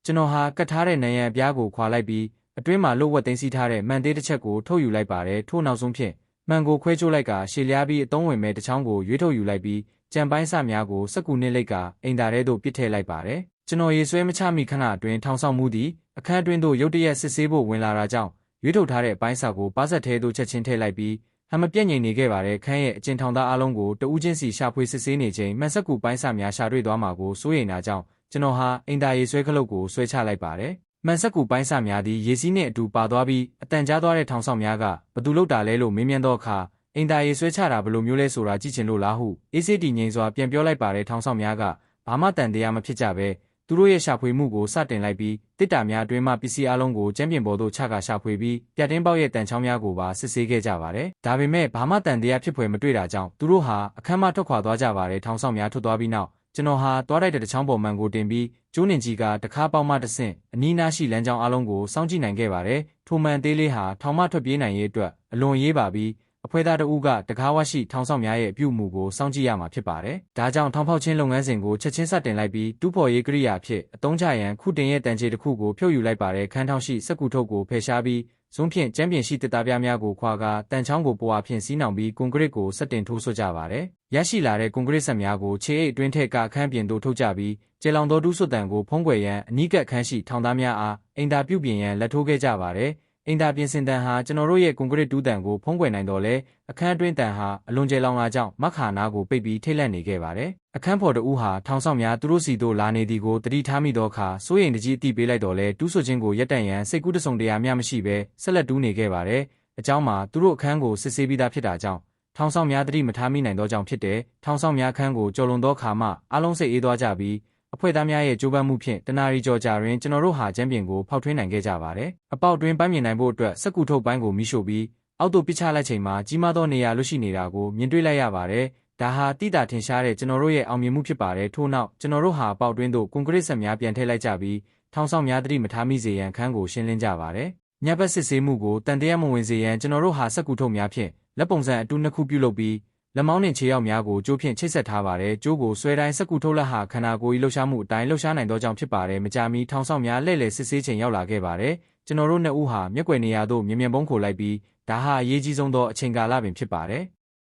ကျွန်တော်ဟာကတ်ထားတဲ့နံရံအပြားကိုခွာလိုက်ပြီးအတွင်းမှာလှုပ်ဝက်သိမ်းစီးထားတဲ့မှန်သေးတစ်ချက်ကိုထုတ်ယူလိုက်ပါတယ်ထို့နောက်ဆုံးဖြင့်မှန်ကိုခွဲချိုးလိုက်ကရှည်လျားပြီးအသုံးဝင်မဲ့တစ်ချောင်းကိုရွေးထုတ်ယူလိုက်ပြီးကြံပိုင်းစများကိုစက်ကူနှင့်လိုက်ကအင်တာထဲသို့ပစ်ထည့်လိုက်ပါတယ်ကျွန်တော်ရေဆွဲမချမိခဏအတွင်းထောင်ဆောင်မှုသည်အခန်းအတွင်းသို့ရုတ်တရက်စစ်ဆေးဖို့ဝင်လာတာကြောင့်ရွေးထုတ်ထားတဲ့အပိုင်းစာကိုပါးစပ်ထဲသို့ချက်ချင်းထည့်လိုက်ပြီးမပြတ်ငြိမ်နေခဲ့ပါတယ်ခန်းရဲ့အကျဉ်ထောင်သားအလုံးကိုတဦးချင်းစီရှာဖွေစစ်ဆေးနေချိန်မှန်စက်ကူပိုင်းစာများရှာတွေ့သွားမှာကိုစိုးရိမ်တာကြောင့်ကျွန်တော်ဟာအင်တာရေဆွဲခလုတ်ကိုဆွဲချလိုက်ပါတယ်မှန်စက်ကူပိုင်းစာများသည်ရေစီးနှင့်အတူပါသွားပြီးအတန်ကြားသွားတဲ့ထောင်ဆောင်များကဘသူလုပ်တာလဲလို့မေးမြန်းသောအခါအင်တာရေဆွဲချတာဘယ်လိုမျိုးလဲဆိုတာကြည့်ချင်လို့လားဟုအေးစေးတည်ငြိမ်စွာပြန်ပြောလိုက်ပါတယ်ထောင်ဆောင်များကဘာမှတန်တရားမဖြစ်ကြပဲသူတို့ရဲ့ရှာဖွေမှုကိုစတင်လိုက်ပြီးတစ်တာများအတွင်းမှပစ္စည်းအလုံးကိုကျမ်းပြင်ပေါ်သို့ချကာရှာဖွေပြီးပြတ်တင်းပေါက်ရဲ့တန်ချောင်းများကိုပါစစ်ဆေးခဲ့ကြပါတယ်ဒါပေမဲ့ဘာမှတန်တရားဖြစ်ဖွယ်မတွေ့တာကြောင့်သူတို့ဟာအခန်းမှထွက်ခွာသွားကြပါတယ်ထောင်ဆောင်များထွက်သွားပြီးနောက်ကျွန်တော်ဟာသွားတိုက်တဲ့တစ်ချောင်းပေါ်မှန်ကိုတင်ပြီးကျိုးနှင်ကြီးကတခါပေါက်မှတဆင့်အနီးနားရှိလမ်းကြောင်းအလုံးကိုစောင့်ကြည့်နိုင်ခဲ့ပါတယ်ထိုမှန်သေးလေးဟာထောင်မှထွက်ပြေးနိုင်ရေးအတွက်အလွန်ရေးပါပြီးအဖွဲ့သားတဦးကတကားဝရှိထောင်ဆောင်များရဲ့အပြုအမူကိုစောင့်ကြည့်ရမှာဖြစ်ပါတယ်။ဒါကြောင့်ထောင်ဖောက်ခြင်းလုပ်ငန်းစဉ်ကိုချက်ချင်းစတင်လိုက်ပြီးတူးဖော်ရေးကိရိယာဖြစ်အသုံးချရန်ခုတင်ရဲ့တန်ကြေတစ်ခုကိုဖြုတ်ယူလိုက်ပါတယ်။ခန်းထောင်ရှိစက်ကူထုတ်ကိုဖယ်ရှားပြီးဇွန်းဖြင့်ကျမ်းပြင်ရှိတစ်သားပြားများကိုခွာကာတန်ချောင်းကိုပွာဖြင့်စီးနှောင်ပြီးကွန်ကရစ်ကိုစတင်ထိုးဆွတ်ကြပါတယ်။ရရှိလာတဲ့ကွန်ကရစ်ဆက်များကိုခြေအိတ်အတွင်းထက်ကအခန်းပြင်သို့ထုတ်ကြပြီးကျေလောင်သောတူးဆွတ်တံကိုဖုံးကွယ်ရန်အနီးကပ်အခန်းရှိထောင်သားများအားအင်တာပြုပြင်ရန်လက်ထိုးခဲ့ကြပါတယ်။အင်တာပြင်စင်တန်ဟာကျွန်တော်တို့ရဲ့ကွန်ကရစ်တူးတံကိုဖုံးကွယ်နိုင်တော်လဲအခန်းအတွင်းတန်ဟာအလွန်ကျယ်လောင်လာကြောင်းမခါနာကိုပိတ်ပြီးထိတ်လန့်နေခဲ့ပါတယ်။အခန်းဖော်တဦးဟာထောင်ဆောင်များသူတို့စီတို့လာနေသည်ကိုတတိထားမိသောအခါစိုးရိမ်တကြီးအတိပေးလိုက်တော်လဲတူးဆွခြင်းကိုရပ်တန့်ရန်စိတ်ကူးတဆုံတရားမျှမရှိဘဲဆက်လက်တူးနေခဲ့ပါတယ်။အကြောင်းမှာသူတို့အခန်းကိုစစ်ဆေးပြီးသားဖြစ်တာကြောင့်ထောင်ဆောင်များတတိမထားမိနိုင်သောကြောင့်ဖြစ်တဲ့ထောင်ဆောင်များအခန်းကိုကြော်လွန်သောအခါမှအလုံးစိတ်အေးသွားကြပြီးအဖွဲ့သားများရဲ့ကြိုးပမ်းမှုဖြင့်တနာရီကျော်ကြာတွင်ကျွန်တော်တို့ဟာကျမ်းပြင်ကိုဖောက်ထွင်းနိုင်ခဲ့ကြပါတယ်။အပေါက်တွင်ပန်းမြင်နိုင်ဖို့အတွက်စက်ကူထုတ်ပိုင်းကိုမိရှို့ပြီးအောက်သို့ပစ်ချလိုက်ချိန်မှာကြီးမားသောနေရာလွတ်ရှိနေတာကိုမြင်တွေ့လိုက်ရပါတယ်။ဒါဟာတိတာထင်ရှားတဲ့ကျွန်တော်တို့ရဲ့အောင်မြင်မှုဖြစ်ပါတယ်။ထို့နောက်ကျွန်တော်တို့ဟာအပေါက်တွင်သို့ကွန်ကရစ်ဆက်များပြန်ထည့်လိုက်ကြပြီးထောင်ဆောင်များတတိမထားမိစေရန်ခန်းကိုရှင်းလင်းကြပါတယ်။ညဘက်စစ်ဆေးမှုကိုတန်တရားမဝင်စေရန်ကျွန်တော်တို့ဟာစက်ကူထုတ်များဖြင့်လက်ပုံစံအတူနှစ်ခုပြုလုပ်ပြီးလက်မောင်းနှင့်ခြေရောက်များကိုကြိုးဖြင့်ချိတ်ဆက်ထားပါတယ်။ကြိုးကိုဆွဲတိုင်းစက်ကူထုတ်လက်ဟာခန္ဓာကိုယ်၏လှုပ်ရှားမှုအတိုင်းလှုပ်ရှားနိုင်သောကြောင့်ဖြစ်ပါတယ်။မကြာမီထောင်ဆောင်များလှည့်လည်စစ်ဆေးချိန်ရောက်လာခဲ့ပါတယ်။ကျွန်တော်တို့နှစ်ဦးဟာမျက်ကွယ်နေရာသို့မြင်ပုံခိုလိုက်ပြီးဒါဟာအရေးကြီးဆုံးသောအချိန်ကာလပင်ဖြစ်ပါတယ်။